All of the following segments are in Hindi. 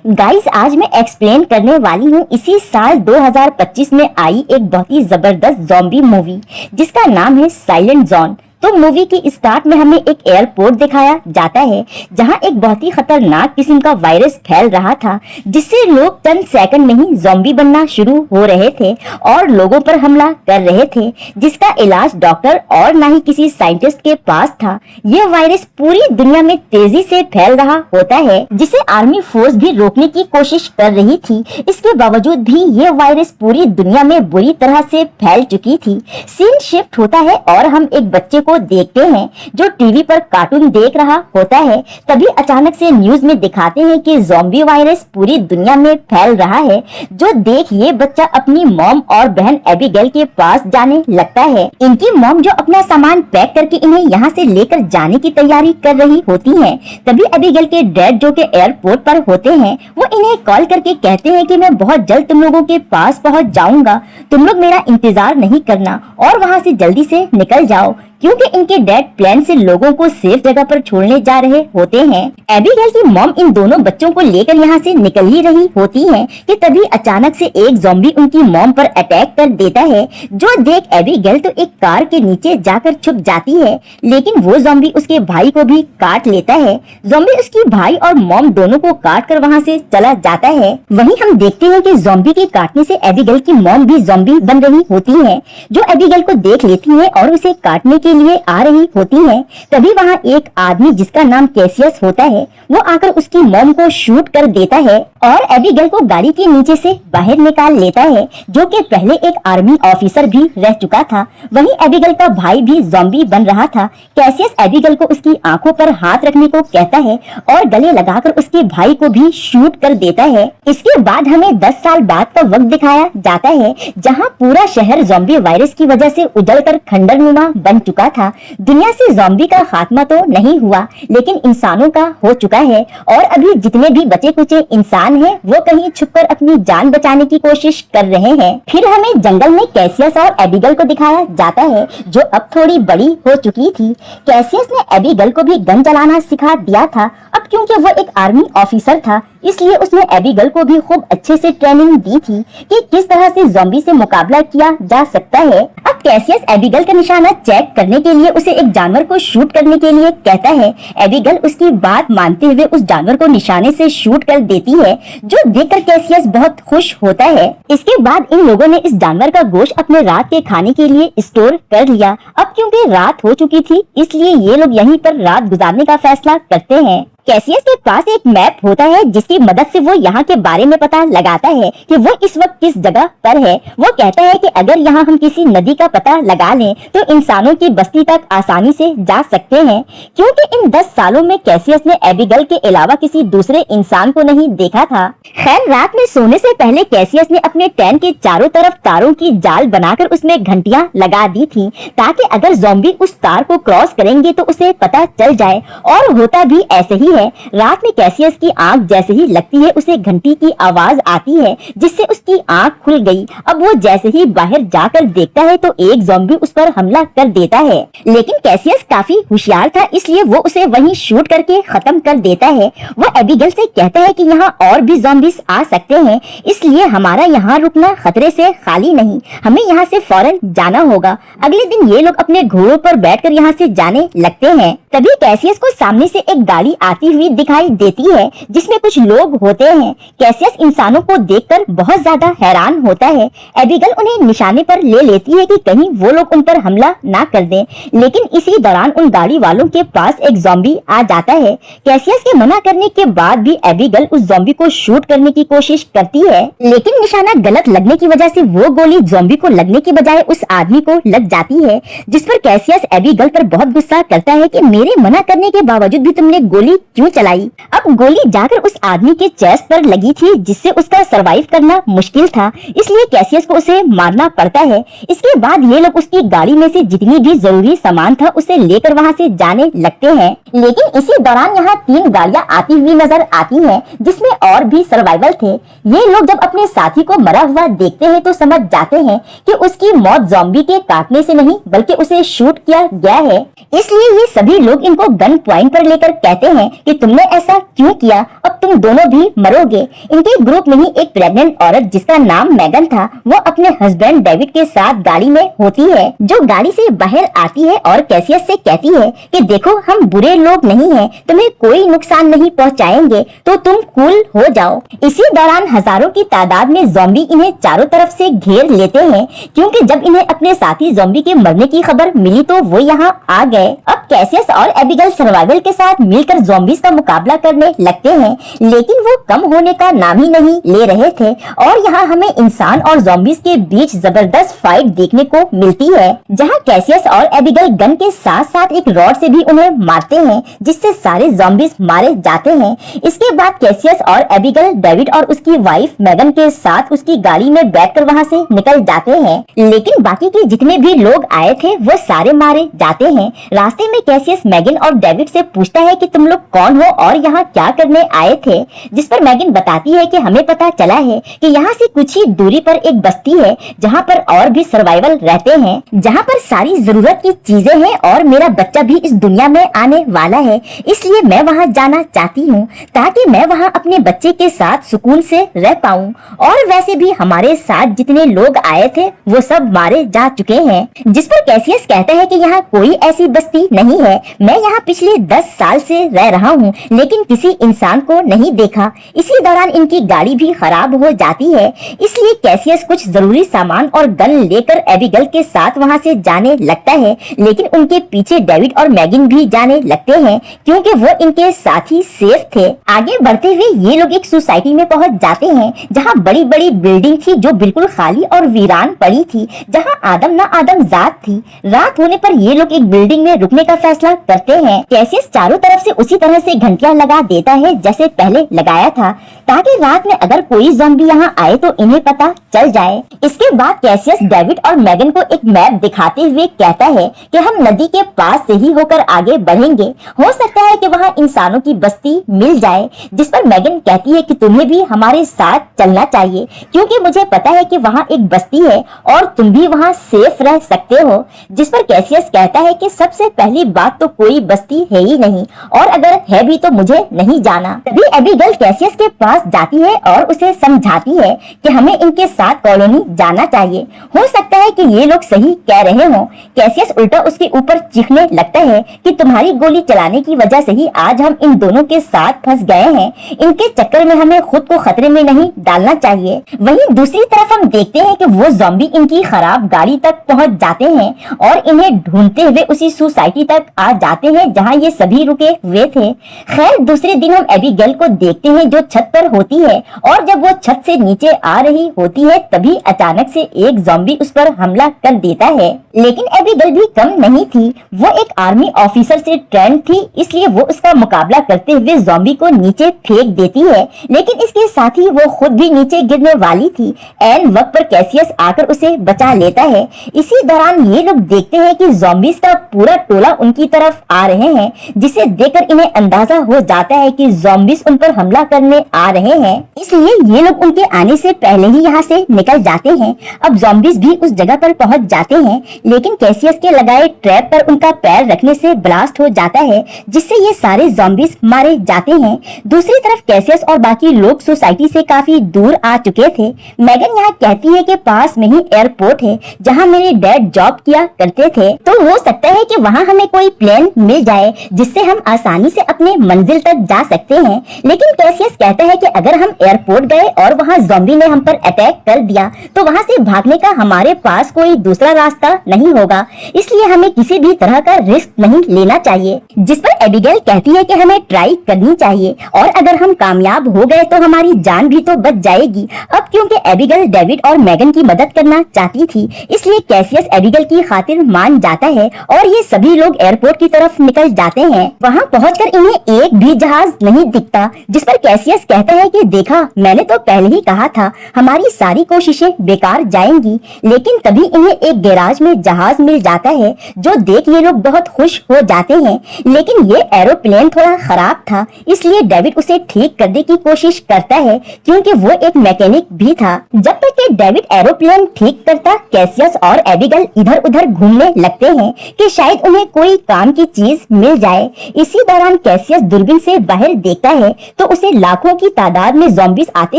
गाइस, आज मैं एक्सप्लेन करने वाली हूँ इसी साल 2025 में आई एक बहुत ही जबरदस्त ज़ॉम्बी मूवी जिसका नाम है साइलेंट जोन। तो मूवी की स्टार्ट में हमें एक एयरपोर्ट दिखाया जाता है जहां एक बहुत ही खतरनाक किस्म का वायरस फैल रहा था जिससे लोग चंद सेकंड में ही ज़ॉम्बी बनना शुरू हो रहे थे और लोगों पर हमला कर रहे थे, जिसका इलाज डॉक्टर और ना ही किसी साइंटिस्ट के पास था। यह वायरस पूरी दुनिया में तेजी से फैल रहा होता है जिसे आर्मी फोर्स भी रोकने की कोशिश कर रही थी। इसके बावजूद भी यह वायरस पूरी दुनिया में बुरी तरह से फैल चुकी थी। सीन शिफ्ट होता है और हम एक बच्चे को देखते हैं जो टीवी पर कार्टून देख रहा होता है। तभी अचानक से न्यूज में दिखाते हैं कि ज़ॉम्बी वायरस पूरी दुनिया में फैल रहा है। जो देख ये बच्चा अपनी मॉम और बहन एबिगेल के पास जाने लगता है। इनकी मॉम जो अपना सामान पैक करके इन्हें यहाँ से लेकर जाने की तैयारी कर रही होती है। तभी एबिगेल के डैड जो के एयरपोर्ट पर होते हैं वो इन्हें कॉल करके कहते हैं कि मैं बहुत जल्द तुम लोगों के पास पहुँच जाऊंगा, तुम लोग मेरा इंतजार नहीं करना और वहाँ से जल्दी से निकल जाओ, क्योंकि इनके डैड प्लेन से लोगों को सेफ जगह पर छोड़ने जा रहे होते हैं। एबिगेल की मॉम इन दोनों बच्चों को लेकर यहाँ से निकल ही रही होती है कि तभी अचानक से एक ज़ॉम्बी उनकी मॉम पर अटैक कर देता है। जो देख एबिगेल तो एक कार के नीचे जाकर छुप जाती है, लेकिन वो ज़ॉम्बी उसके भाई को भी काट लेता है। ज़ॉम्बी उसकी भाई और मॉम दोनों को काट कर वहाँ से चला जाता है। वहीं हम देखते हैं कि ज़ॉम्बी के काटने से एबिगेल की मॉम भी ज़ॉम्बी बन रही होती है, जो एबिगेल को देख लेती है और उसे काटने के लिए आ रही होती है। तभी वहाँ एक आदमी जिसका नाम कैसियस होता है वो आकर उसकी मॉम को शूट कर देता है और एबिगेल को गाड़ी के नीचे से बाहर निकाल लेता है, जो कि पहले एक आर्मी ऑफिसर भी रह चुका था। वहीं एबिगेल का भाई भी ज़ॉम्बी बन रहा था। कैसियस एबिगेल को उसकी आंखों पर हाथ रखने को कहता है और गले लगाकर उसके भाई को भी शूट कर देता है। इसके बाद हमें 10 साल बाद का वक्त दिखाया जाता है जहाँ पूरा शहर ज़ॉम्बी वायरस की वजह से उजड़कर खंडरनुमा बन चुका था। दुनिया से ज़ॉम्बी का खात्मा तो नहीं हुआ, लेकिन इंसानों का हो चुका है और अभी जितने भी बचे कुचे इंसान हैं वो कहीं छुपकर अपनी जान बचाने की कोशिश कर रहे हैं। फिर हमें जंगल में कैसियस और एबिगेल को दिखाया जाता है जो अब थोड़ी बड़ी हो चुकी थी। कैसियस ने एबिगेल को भी गन चलाना सिखा दिया था। अब क्योंकि वो एक आर्मी ऑफिसर था इसलिए उसने एबिगेल को भी खूब अच्छे से ट्रेनिंग दी थी कि किस तरह से ज़ॉम्बी से मुकाबला किया जा सकता है। अब कैसियस एबिगेल का निशाना चेक करने के लिए उसे एक जानवर को शूट करने के लिए कहता है। एबिगेल उसकी बात मानते हुए उस जानवर को निशाने से शूट कर देती है, जो देखकर कैसियस बहुत खुश होता है। इसके बाद इन लोगों ने इस जानवर का गोश्त अपने रात के खाने के लिए स्टोर कर लिया। अब क्योंकि रात हो चुकी थी इसलिए ये लोग यहीं पर रात गुजारने का फैसला करते हैं। कैसियस के पास एक मैप होता है जिसकी मदद से वो यहाँ के बारे में पता लगाता है कि वो इस वक्त किस जगह पर है। वो कहता है कि अगर यहाँ हम किसी नदी का पता लगा लें तो इंसानों की बस्ती तक आसानी से जा सकते हैं, क्योंकि इन 10 सालों में कैसियस ने एबिगेल के अलावा किसी दूसरे इंसान को नहीं देखा था। खैर, रात में सोने से पहले कैसियस ने अपने टेंट के चारों तरफ तारों की जाल बनाकर उसमें घंटियां लगा दी थी ताकि अगर ज़ॉम्बी उस तार को क्रॉस करेंगे तो उसे पता चल जाए। और होता भी ऐसे ही है। रात में कैसियस की आंख जैसे ही लगती है उसे घंटी की आवाज आती है जिससे उसकी आंख खुल गई। अब वो जैसे ही बाहर जाकर देखता है तो एक ज़ॉम्बी उस पर हमला कर देता है, लेकिन कैसियस काफी होशियार था इसलिए वो उसे वहीं शूट करके खत्म कर देता है। वो एबिगेल से कहता है कि यहाँ और भी ज़ॉम्बीज आ सकते हैं, इसलिए हमारा यहाँ रुकना खतरे से खाली नहीं, हमें यहाँ से फौरन जाना होगा। अगले दिन ये लोग अपने घोड़ों पर बैठकर यहाँ से जाने लगते हैं। तभी कैसियस को सामने से एक गाड़ी आती हुई दिखाई देती है जिसमें कुछ लोग होते हैं। कैसियस इंसानों को देखकर बहुत ज्यादा हैरान होता है। एबिगेल उन्हें निशाने पर ले लेती है कि कहीं वो लोग उन पर हमला ना कर दें, लेकिन इसी दौरान उन गाड़ी वालों के पास एक ज़ॉम्बी आ जाता है। कैसियस के मना करने के बाद भी एबिगेल उस ज़ॉम्बी को शूट करने की कोशिश करती है, लेकिन निशाना गलत लगने की वजह से वो गोली ज़ॉम्बी को लगने की बजाय उस आदमी को लग जाती है, जिस पर कैसियस एबिगेल पर बहुत गुस्सा करता है कि मेरे मना करने के बावजूद भी तुमने गोली क्यों चलाई। अब गोली जाकर उस आदमी के चेस्ट पर लगी थी जिससे उसका सरवाइव करना मुश्किल था, इसलिए कैसियस को उसे मारना पड़ता है। इसके बाद ये लोग उसकी गाड़ी में से जितनी भी जरूरी सामान था उसे लेकर वहाँ से जाने लगते हैं, लेकिन इसी दौरान यहाँ 3 गाड़ियाँ आती हुई नजर आती हैं जिसमें और भी सर्वाइवल थे। ये लोग जब अपने साथी को मरा हुआ देखते हैं तो समझ जाते हैं कि उसकी मौत ज़ॉम्बी के काटने से नहीं बल्कि उसे शूट किया गया है, इसलिए ये सभी लोग इनको गन पॉइंट पर लेकर कहते हैं कि तुमने ऐसा क्यों किया, अब तुम दोनों भी मरोगे। इनके ग्रुप में ही एक प्रेग्नेंट औरत जिसका नाम मैगन था, वो अपने हस्बैंड डेविड के साथ गाड़ी में होती है, जो गाड़ी से बाहर आती है और कैसियस से कहती है कि देखो हम बुरे लोग नहीं हैं, तुम्हें कोई नुकसान नहीं पहुंचाएंगे, तो तुम कूल हो जाओ। इसी दौरान हजारों की तादाद में ज़ॉम्बी इन्हें चारों तरफ से घेर लेते हैं, क्योंकि जब इन्हें अपने साथी ज़ॉम्बी के मरने की खबर मिली तो वो यहाँ आ गए। अब कैसियस और एबिगेल सर्वाइवल के साथ मिलकर ज़ॉम्बीज का मुकाबला करने लगते हैं, लेकिन वो कम होने का नाम ही नहीं ले रहे थे और यहाँ हमें इंसान और ज़ॉम्बीज के बीच जबरदस्त फाइट देखने को मिलती है, जहाँ कैसियस और एबिगेल गन के साथ साथ एक रॉड से भी उन्हें मारते हैं, जिससे सारे ज़ॉम्बीज मारे जाते हैं। इसके बाद कैसियस और एबिगेल डेविड और उसकी वाइफ मैगन के साथ उसकी गाड़ी में बैठकर वहाँ से निकल जाते हैं, लेकिन बाकी के जितने भी लोग आए थे वो सारे मारे जाते हैं। रास्ते में कैसियस मैगन और डेविड से पूछता है कि तुम लोग कौन हो और यहाँ क्या करने आए थे, जिस पर मैगन बताती है कि हमें पता चला है कि यहाँ से कुछ ही दूरी पर एक बस्ती है जहाँ पर और भी सर्वाइवल रहते हैं, जहाँ पर सारी जरूरत की चीजें हैं और मेरा बच्चा भी इस दुनिया में आने वाला है, इसलिए मैं वहाँ जाना चाहती हूँ ताकि मैं वहाँ अपने बच्चे के साथ सुकून से रह पाऊँ। और वैसे भी हमारे साथ जितने लोग आए थे वो सब मारे जा चुके हैं। जिस पर कैसियस कहता है कि यहाँ कोई ऐसी बस्ती नहीं है, मैं यहाँ पिछले 10 साल से रह रहा हूँ लेकिन किसी इंसान को नहीं देखा। इसी दौरान इनकी गाड़ी भी खराब हो जाती है, इसलिए कैसियस कुछ जरूरी सामान और गन लेकर एबिगेल के साथ वहाँ से जाने लगता है, लेकिन उनके पीछे डेविड और मैगन भी जाने लगते हैं क्योंकि वो इनके साथ ही सेफ थे। आगे बढ़ते हुए ये लोग एक सोसाइटी में पहुँच जाते हैं जहाँ बड़ी बड़ी बिल्डिंग थी जो बिल्कुल खाली और वीरान पड़ी थी, जहाँ आदम ना आदम जात थी। रात होने पर ये लोग एक बिल्डिंग में रुकने का फैसला करते हैं। कैसियस चारों तरफ से उसी तरह से घंटियां लगा देता है जैसे पहले लगाया था, ताकि रात में अगर कोई ज़ॉम्बी यहाँ आए तो इन्हें पता चल जाए। इसके बाद कैसियस डेविड और मैगन को एक मैप दिखाते हुए कहता है कि हम नदी के पास से ही होकर आगे बढ़ेंगे, हो सकता है कि वहाँ इंसानों की बस्ती मिल जाए। जिस पर मैगन कहती है कि तुम्हें भी हमारे साथ चलना चाहिए क्योंकि मुझे पता है कि वहाँ एक बस्ती है और तुम भी वहाँ सेफ रह सकते हो। जिस पर कैसियस कहता है कि सबसे पहली बात तो कोई बस्ती है ही नहीं, और अगर है भी तो मुझे नहीं जाना। तभी एबिगेल कैसियस के पास जाती है और उसे समझाती है कि हमें इनके साथ कॉलोनी जाना चाहिए, हो सकता है कि ये लोग सही कह रहे हों। कैसियस उल्टा उसके ऊपर चीखने लगता है कि तुम्हारी गोली चलाने की वजह से ही आज हम इन दोनों के साथ फंस गए हैं, इनके चक्कर में हमें खुद को खतरे में नहीं डालना चाहिए। वहीं दूसरी तरफ हम देखते हैं कि वो ज़ॉम्बी इनकी खराब गाड़ी तक पहुंच जाते हैं और इन्हें ढूंढते हुए उसी सोसाइटी तक आ जाते हैं जहां ये सभी रुके हुए थे। खैर दूसरे दिन हम एबिगेल को देखते हैं जो छत पर होती है, और जब वो छत से नीचे आ रही होती है तभी अचानक से एक ज़ॉम्बी उस पर हमला कर देता है। लेकिन एबिगेल भी कम नहीं थी, वो एक आर्मी ऑफिसर से ट्रेंड थी, इसलिए वो उसका मुकाबला करते हुए ज़ॉम्बी को नीचे फेंक देती है, लेकिन इसके साथ ही वो खुद भी नीचे गिरने वाली थी। एन वक्त पर कैसियस आकर उसे बचा लेता है। इसी दौरान ये लोग देखते हैं कि ज़ॉम्बीज का पूरा टोला उनकी तरफ आ रहे हैं, जिसे देखकर इन्हें अंदाजा हो जाता है कि ज़ॉम्बीज उन पर हमला करने आ रहे हैं, इसलिए ये लोग उनके आने से पहले ही यहाँ से निकल जाते हैं। अब ज़ॉम्बीज भी उस जगह पर पहुंच जाते हैं, लेकिन कैसियस के लगाए ट्रैप पर उनका पैर रखने से ब्लास्ट हो जाता है, जिससे ये सारे ज़ॉम्बीज मारे जाते हैं। दूसरी तरफ कैसियस और बाकी लोग सोसाइटी से काफी दूर आ चुके थे। मैगन यहाँ कहती है कि पास में ही एयरपोर्ट है जहाँ मेरे डैड जॉब किया करते थे, तो हो सकता है कि वहाँ हमें कोई प्लेन मिल जाए जिससे हम आसानी से अपने मंजिल तक जा सकते हैं। लेकिन कैसियस कहता है कि अगर हम एयरपोर्ट गए और वहाँ ज़ॉम्बी ने हम पर अटैक कर दिया तो वहाँ से भागने का हमारे पास कोई दूसरा रास्ता नहीं होगा, इसलिए हमें किसी भी तरह का रिस्क नहीं लेना चाहिए। जिस पर एबिगेल कहती है कि हमें ट्राई करनी चाहिए और अगर हम कामयाब हो गए तो हमारी जान भी तो बच जाएगी। अब क्योंकि एबिगेल डेविड और मैगन की मदद करना चाहती थी, इसलिए कैसियस एबिगेल की खातिर मान जाता है और ये सभी लोग एयरपोर्ट की तरफ निकल जाते हैं। वहाँ पहुंचकर इन्हें एक भी जहाज नहीं दिखता, जिस पर कैसियस कहता है कि देखा, मैंने तो पहले ही कहा था हमारी सारी कोशिशें बेकार जाएंगी। लेकिन तभी इन्हें एक गैराज में जहाज मिल जाता है, जो देख ये लोग बहुत खुश हो जाते हैं। लेकिन ये एरोप्लेन थोड़ा खराब था, इसलिए डेविड उसे ठीक करने की कोशिश करता है क्योंकि वो एक मैकेनिक भी था। जब तक कि डेविड एरोप्लेन ठीक करता, कैसियस और एबिगेल इधर उधर घूमने लगते हैं कि शायद उन्हें कोई काम की चीज मिल जाए। इसी दौरान कैसियस दूरबीन से बाहर देखता है तो उसे लाखों की तादाद में ज़ॉम्बीज आते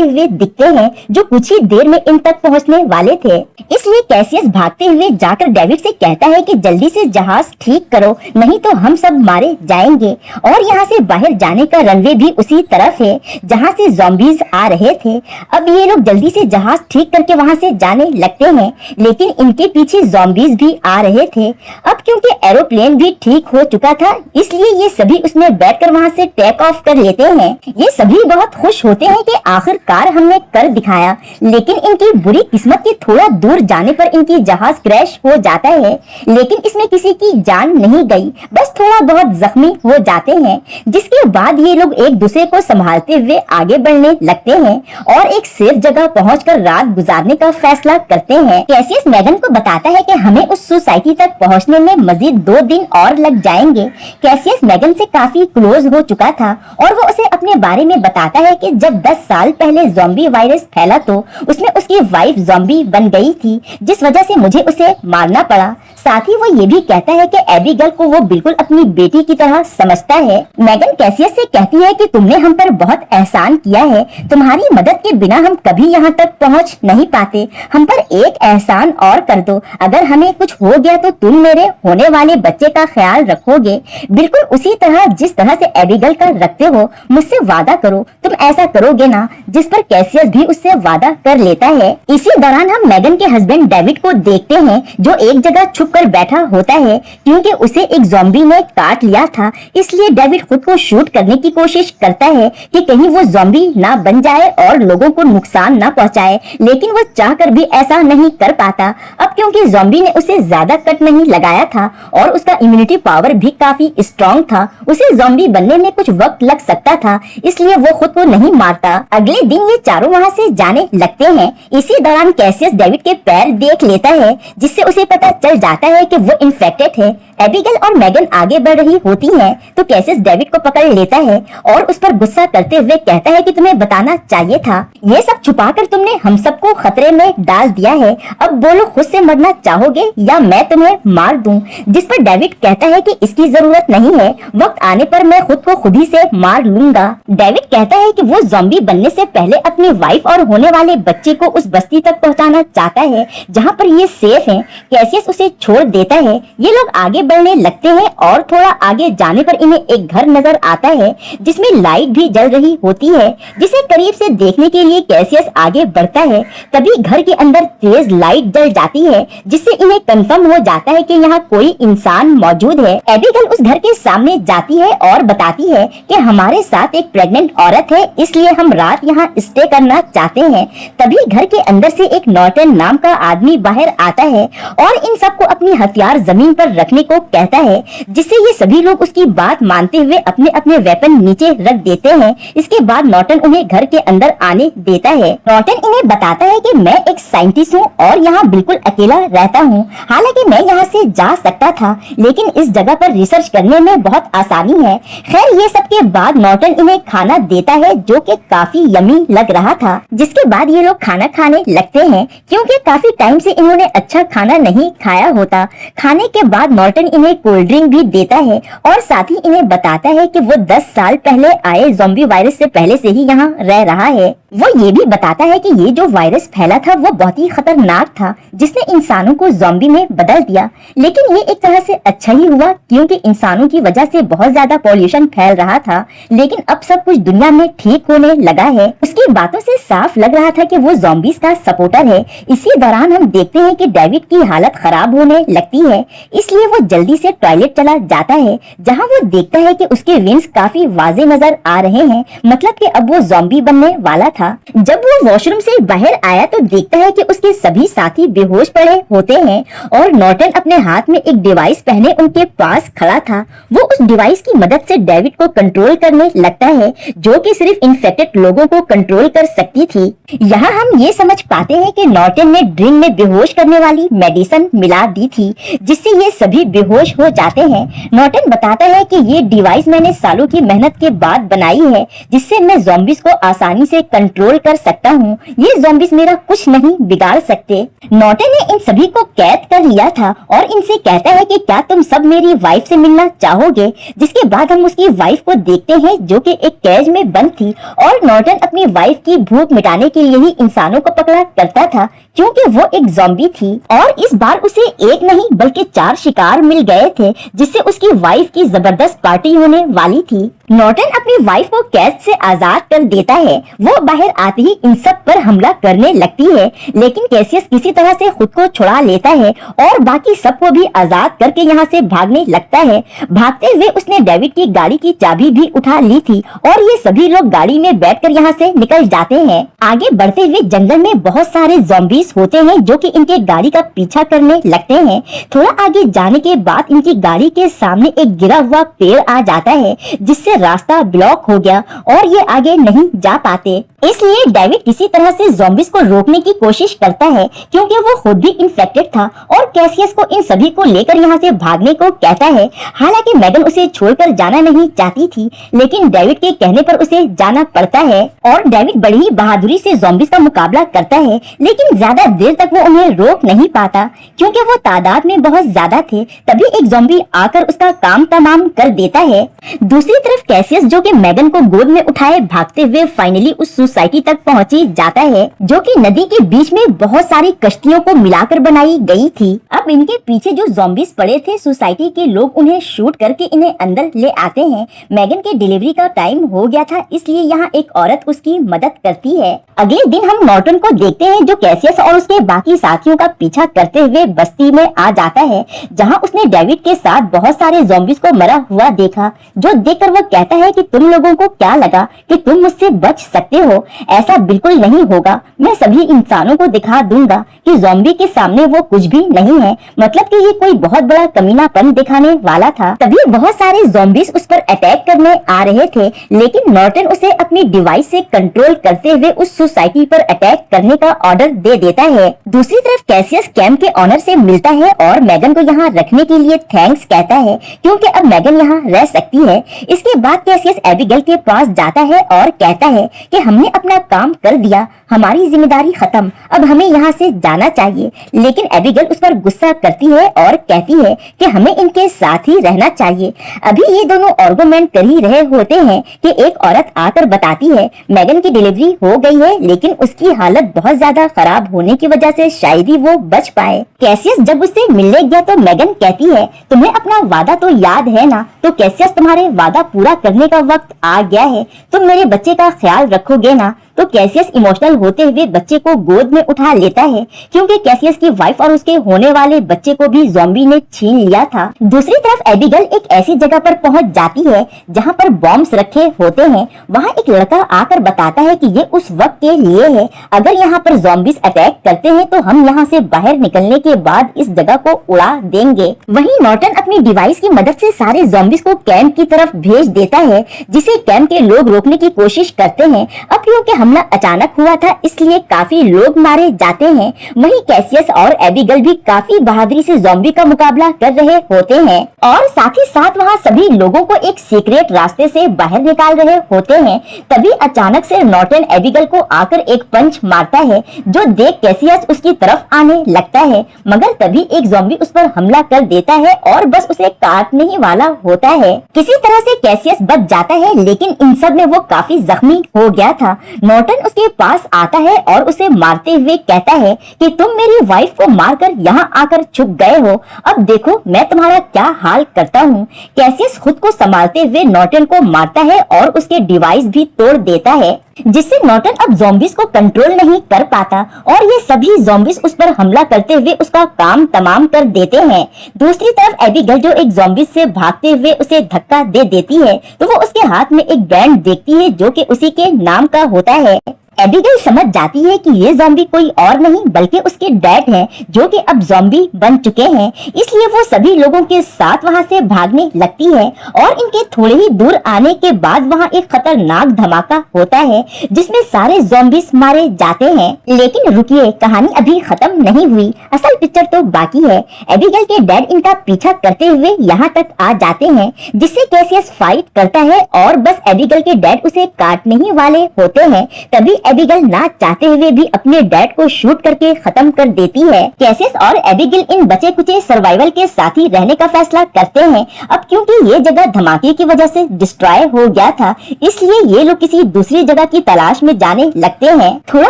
हुए दिखते हैं जो कुछ ही देर में इन तक पहुंचने वाले थे। इसलिए कैसियस भागते हुए जाकर डेविड से कहता है कि जल्दी से जहाज ठीक करो, नहीं तो हम सब मारे जाएंगे। और यहाँ से बाहर जाने का रनवे भी उसी तरफ है जहाँ से ज़ॉम्बीज आ रहे थे। अब ये लोग जल्दी से जहाज ठीक करके वहाँ से जाने लगते हैं, लेकिन इनके पीछे ज़ॉम्बीज भी आ रहे थे। अब क्योंकि एरोप्लेन भी ठीक हो चुका था, इसलिए ये सभी उसमें बैठकर वहाँ से टेक ऑफ कर लेते हैं। ये सभी बहुत खुश होते हैं कि आखिरकार हमने कर दिखाया, लेकिन इनकी बुरी किस्मत के थोड़ा दूर जाने पर इनकी जहाज क्रैश हो जाता है। लेकिन इसमें किसी की जान नहीं गई, बस थोड़ा बहुत जख्मी हो जाते हैं। जिसके बाद ये लोग एक दूसरे को संभालते हुए आगे बढ़ने लगते हैं और एक सेफ जगह पहुंचकर रात गुजारने का फैसला करते हैं। कैसियस मेगन को बताता है कि हमें उस सोसाइटी तक पहुंचने में मजीद 2 दिन और लग जाएंगे। कैसियस मेगन से काफी क्लोज हो चुका था और वो उसे अपने बारे में बताता है कि जब 10 साल पहले ज़ॉम्बी वायरस फैला तो उसमें उसकी वाइफ ज़ॉम्बी बन गई थी, जिस वजह से मुझे उसे मारना पड़ा। साथ ही वो ये भी कहता है कि एबिगेल को वो बिल्कुल अपनी बेटी की तरह समझता है। मेगन कैसियस से कहती है कि तुमने हम पर बहुत एहसान किया है, तुम्हारी मदद के बिना हम कभी यहाँ तक पहुँच नहीं पाते। हम पर एक एहसान और कर दो, अगर हमें कुछ हो गया तो तुम मेरे होने वाले बच्चे का ख्याल रखोगे, बिल्कुल उसी तरह जिस तरह से एबिगेल का रखते हो। मुझसे वादा करो, तुम ऐसा करोगे ना? जिस पर कैसियस भी उससे वादा कर लेता है। इसी दौरान हम मेगन के हस्बैंड डेविड को देखते हैं जो एक जगह छुप कर बैठा होता है, क्योंकि उसे एक ज़ॉम्बी ने काट लिया था। इसलिए डेविड खुद को शूट करने की कोशिश करता है कि कहीं वो ज़ॉम्बी ना बन जाए और लोगों को नुकसान ना पहुंचाए, लेकिन वो चाहकर भी ऐसा नहीं कर पाता। अब क्योंकि ज़ॉम्बी ने उसे ज्यादा कट नहीं लगाया था और उसका इम्यूनिटी पावर भी काफी स्ट्रॉन्ग था, उसे ज़ॉम्बी बनने में कुछ वक्त लग सकता था, इसलिए वो खुद को नहीं मारता। अगले दिन ये चारों वहाँ से जाने लगते हैं। इसी दौरान कैसियस डेविड के पैर देख लेता है, जिससे उसे पता चल जाता है कि वो इन्फेक्टेड है। एबिगेल और मेगन आगे बढ़ रही होती हैं, तो कैसियस डेविड को पकड़ लेता है और उस पर गुस्सा करते हुए कहता है कि तुम्हें बताना चाहिए था, ये सब छुपाकर तुमने हम सबको खतरे में डाल दिया है। अब बोलो, खुद से मरना चाहोगे या मैं तुम्हें मार दूं? जिस पर डेविड कहता है कि इसकी जरूरत नहीं है, वक्त आने पर मैं खुद को खुद ही से मार लूंगा। डेविड कहता है कि वो ज़ॉम्बी बनने से पहले अपनी वाइफ और होने वाले बच्चे को उस बस्ती तक पहुंचाना चाहता है जहां पर ये सेफ है। कैसियस उसे छोड़ देता है। ये लोग आगे बढ़ने लगते हैं और थोड़ा आगे जाने पर इन्हें एक घर नजर आता है जिसमें लाइट भी जल रही होती है, जिसे करीब से देखने के लिए कैसियस आगे बढ़ता है। तभी घर के अंदर तेज लाइट जल जाती है, जिससे इन्हें कंफर्म हो जाता है कि यहाँ कोई इंसान मौजूद है। एबिगेल उस घर के सामने जाती है और बताती है कि हमारे साथ एक प्रेग्नेंट औरत है, इसलिए हम रात यहाँ स्टे करना चाहते हैं। तभी घर के अंदर से एक नॉर्टन नाम का आदमी बाहर आता है और इन सबको अपनी हथियार जमीन पर रखने को कहता है, जिससे ये सभी लोग उसकी बात मानते हुए अपने अपने वेपन नीचे रख देते हैं। इसके बाद नॉर्टन उन्हें घर के अंदर आने देता है। नॉर्टन इन्हें बताता है कि मैं एक साइंटिस्ट हूँ और यहाँ बिल्कुल अकेला रहता हूँ। हालांकि मैं यहाँ से जा सकता था, लेकिन इस जगह पर रिसर्च करने में बहुत आसानी है। खैर, ये सब के बाद नॉर्टन इन्हें खाना देता है जो कि काफी यमी लग रहा था। जिसके बाद ये लोग खाना खाने लगते हैं, क्योंकि काफी टाइम से इन्होंने अच्छा खाना नहीं खाया होता। खाने के बाद नॉर्टन इन्हें कोल्ड ड्रिंक भी देता है और साथ ही इन्हें बताता है कि वो 10 साल पहले आए ज़ॉम्बी वायरस से पहले से ही यहाँ रह रहा है। वो ये भी बताता है कि ये जो वायरस फैला था वो बहुत ही खतरनाक था, जिसने इंसानों को ज़ॉम्बी में बदल दिया। लेकिन ये एक तरह से अच्छा ही हुआ, क्योंकि इंसानों की वजह से बहुत ज्यादा पॉल्यूशन फैल रहा था। लेकिन अब सब कुछ दुनिया में ठीक होने लगा है। उसकी बातों से साफ लग रहा था कि वो ज़ॉम्बीज का सपोर्टर है। इसी दौरान हम देखते हैं कि डेविड की हालत खराब होने लगती है, इसलिए वो जल्दी से टॉयलेट चला जाता है, जहाँ वो देखता है कि उसके विंग्स काफी वाजे नजर आ रहे हैं, मतलब कि अब वो ज़ॉम्बी बनने वाला था। जब वो वॉशरूम से बाहर आया तो देखता है कि उसके सभी साथी बेहोश पड़े होते हैं और नॉर्टन अपने हाथ में एक डिवाइस पहने उनके पास खड़ा था। वो उस डिवाइस की मदद से डेविड को कंट्रोल करने लगता है, जो कि सिर्फ इन्फेक्टेड लोगों को कंट्रोल कर सकती थी। यहाँ हम ये समझ पाते हैं कि नॉर्टन ने ड्रिंक में बेहोश करने वाली मेडिसिन मिला दी थी, जिससे ये सभी बेहोश हो जाते हैं। नॉर्टन बताता है कि ये डिवाइस मैंने सालों की मेहनत के बाद बनाई है, जिससे मैं ज़ॉम्बीज को आसानी से कंट्रोल कर सकता हूँ। ये ज़ॉम्बीज मेरा कुछ नहीं बिगाड़ सकते। नॉर्टन ने इन सभी को कैद कर लिया था और इनसे कहता है कि क्या तुम सब मेरी वाइफ से मिलना चाहोगे। जिसके बाद हम उसकी वाइफ को देखते हैं जो कि एक कैज में बंद थी और नॉर्टन अपनी वाइफ की भूख मिटाने के लिए ही इंसानों को पकड़ा करता था, क्योंकि वो एक ज़ॉम्बी थी। और इस बार उसे एक नहीं बल्कि 4 शिकार मिल गए थे, जिससे उसकी वाइफ की जबरदस्त पार्टी होने वाली थी। नॉर्टन अपनी वाइफ को कैद से आजाद कर देता है। वो बाहर आते ही इन सब पर हमला करने लगती है, लेकिन कैसियस किसी तरह से खुद को छुड़ा लेता है और बाकी सबको भी आजाद करके यहाँ से भागने लगता है। भागते हुए उसने डेविड की गाड़ी की चाबी भी उठा ली थी और ये सभी लोग गाड़ी में बैठकर यहाँ से निकल जाते हैं। आगे बढ़ते हुए जंगल में बहुत सारे ज़ॉम्बीज होते हैं जो कि इनके गाड़ी का पीछा करने लगते हैं। थोड़ा आगे जाने के बाद इनकी गाड़ी के सामने एक गिरा हुआ पेड़ आ जाता है, जिससे रास्ता ब्लॉक हो गया और ये आगे नहीं जा पाते। इसलिए डेविड किसी तरह से ज़ॉम्बीज को रोकने की कोशिश करता है, क्योंकि वो खुद भी इन्फेक्टेड था और कैसियस को इन सभी को लेकर यहाँ से भागने को कहता है। हालांकि मैगन उसे छोड़कर जाना नहीं चाहती थी, लेकिन डेविड के कहने पर उसे जाना पड़ता है और डेविड बड़ी ही बहादुरी से ज़ॉम्बीज का मुकाबला करता है, लेकिन ज्यादा देर तक वो उन्हें रोक नहीं पाता, क्योंकि वो तादाद में बहुत ज्यादा थे। तभी एक ज़ॉम्बी आकर उसका काम तमाम कर देता है। दूसरी तरफ कैसियस जो कि मैगन को गोद में उठाए भागते हुए फाइनली उस सोसाइटी तक पहुंची जाता है, जो कि नदी के बीच में बहुत सारी कश्तियों को मिलाकर बनाई गई थी। अब इनके पीछे जो ज़ॉम्बीज पड़े थे, सोसाइटी के लोग उन्हें शूट करके इन्हें अंदर ले आते हैं। मैगन के डिलीवरी का टाइम हो गया था, इसलिए यहाँ एक औरत उसकी मदद करती है। अगले दिन हम नॉर्टन को देखते हैं जो कैसियस और उसके बाकी साथियों का पीछा करते हुए बस्ती में आ जाता है, जहाँ उसने डेविड के साथ बहुत सारे ज़ॉम्बीज को मरा हुआ देखा। जो देखकर वो कहता है कि तुम लोगों को क्या लगा कि तुम मुझसे बच सकते हो? ऐसा बिल्कुल नहीं होगा। मैं सभी इंसानों को दिखा दूंगा कि ज़ॉम्बी के सामने वो कुछ भी नहीं है। मतलब कि ये कोई बहुत बड़ा कमीनापन दिखाने वाला था। तभी बहुत सारे ज़ॉम्बीज उस पर अटैक करने आ रहे थे, लेकिन नॉर्टन उसे अपनी डिवाइस से कंट्रोल करते हुए उस सोसाइटी पर अटैक करने का ऑर्डर दे देता है। दूसरी तरफ कैसियस कैंप के ऑनर से मिलता है और मैगन को यहाँ रखने के लिए थैंक्स कहता है, क्योंकि अब मैगन यहाँ रह सकती है। इसके बाद कैसियस एबिगेल के पास जाता है और कहता है कि हमने अपना काम कर दिया, हमारी जिम्मेदारी खत्म, अब हमें यहाँ से जाना चाहिए। लेकिन एबिगेल उस पर गुस्सा करती है और कहती है कि हमें इनके साथ ही रहना चाहिए। अभी ये दोनों आर्गुमेंट कर ही रहे होते हैं कि एक औरत आकर बताती है मैगन की डिलीवरी हो गई है, लेकिन उसकी हालत बहुत ज्यादा खराब होने की वजह से शायद ही वो बच पाए। कैसियस जब उससे मिलने गया तो मैगन कहती है तुम्हें अपना वादा तो याद है ना? तो कैसियस तुम्हारे वादा पूरा करने का वक्त आ गया है, तुम मेरे बच्चे का ख्याल रखोगे ना? तो कैसियस इमोशनल होते हुए बच्चे को गोद में उठा लेता है, क्योंकि कैसियस की वाइफ और उसके होने वाले बच्चे को भी ज़ॉम्बी ने छीन लिया था। दूसरी तरफ एबिगेल एक ऐसी जगह पर पहुंच जाती है जहां पर बॉम्ब्स रखे होते हैं। वहां एक लड़का आकर बताता है कि ये उस वक्त के लिए है, अगर यहाँ पर ज़ॉम्बीज अटैक करते हैं तो हम यहाँ से बाहर निकलने के बाद इस जगह को उड़ा देंगे। वहीं नॉर्टन अपनी डिवाइस की मदद से सारे ज़ॉम्बीज को कैंप की तरफ भेज देता है, जिसे कैंप के लोग रोकने की कोशिश करते हैं। अब क्योंकि हमला अचानक हुआ था, इसलिए काफी लोग मारे जाते हैं। वहीं कैसियस और एबिगेल भी काफी बहादुरी से ज़ॉम्बी का मुकाबला कर रहे होते हैं और साथ ही साथ वहाँ सभी लोगों को एक सीक्रेट रास्ते से बाहर निकाल रहे होते हैं। तभी अचानक से नॉर्टन एबिगेल को आकर एक पंच मारता है, जो देख कैसियस उसकी तरफ आने लगता है, मगर तभी एक ज़ॉम्बी उस पर हमला कर देता है और बस उसे काटने ही वाला होता है। किसी तरह से कैसियस बच जाता है, लेकिन इन सब में वो काफी जख्मी हो गया था। नॉर्टन उसके पास आता है और उसे मारते हुए कहता है कि तुम मेरी वाइफ को मारकर यहाँ आकर छुप गए हो, अब देखो मैं तुम्हारा क्या हाल करता हूँ। कैसियस खुद को संभालते हुए नॉर्टन को मारता है और उसके डिवाइस भी तोड़ देता है, जिससे नॉर्टन अब ज़ॉम्बीज को कंट्रोल नहीं कर पाता और ये सभी ज़ॉम्बीज उस पर हमला करते हुए उसका काम तमाम कर देते हैं। दूसरी तरफ एबिगेल जो एक ज़ॉम्बीज से भागते हुए उसे धक्का दे देती है, तो वो उसके हाथ में एक बैंड देखती है जो कि उसी के नाम का होता है। एबिगेल समझ जाती है कि ये ज़ॉम्बी कोई और नहीं बल्कि उसके डैड हैं, जो कि अब ज़ॉम्बी बन चुके हैं। इसलिए वो सभी लोगों के साथ वहाँ से भागने लगती है और इनके थोड़े ही दूर आने के बाद वहाँ एक खतरनाक धमाका होता है जिसमें सारे ज़ॉम्बीज मारे जाते हैं। लेकिन रुकिए, कहानी अभी खत्म नहीं हुई, असल पिक्चर तो बाकी है। एबिगेल के डैड इनका पीछा करते हुए यहाँ तक आ जाते हैं, जिससे कैसियस फाइट करता है और बस एबिगेल के डैड उसे काटने ही वाले होते हैं। तभी एबिगेल ना चाहते हुए भी अपने डैड को शूट करके खत्म कर देती है। कैसियस और एबिगेल इन बचे कुचे सर्वाइवल के साथ ही रहने का फैसला करते हैं। अब क्योंकि ये जगह धमाके की वजह से डिस्ट्रॉय हो गया था, इसलिए ये लोग किसी दूसरी जगह की तलाश में जाने लगते हैं। थोड़ा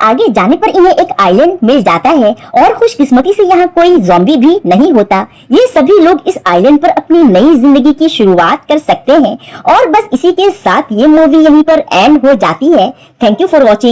आगे जाने पर इन्हें एक आइलैंड मिल जाता है और खुशकिस्मती से यहाँ कोई ज़ॉम्बी भी नहीं होता। ये सभी लोग इस आइलैंड पर अपनी नई जिंदगी की शुरुआत कर सकते हैं। और बस इसी के साथ ये मूवी यहीं पर एंड हो जाती है। Thank you for watching.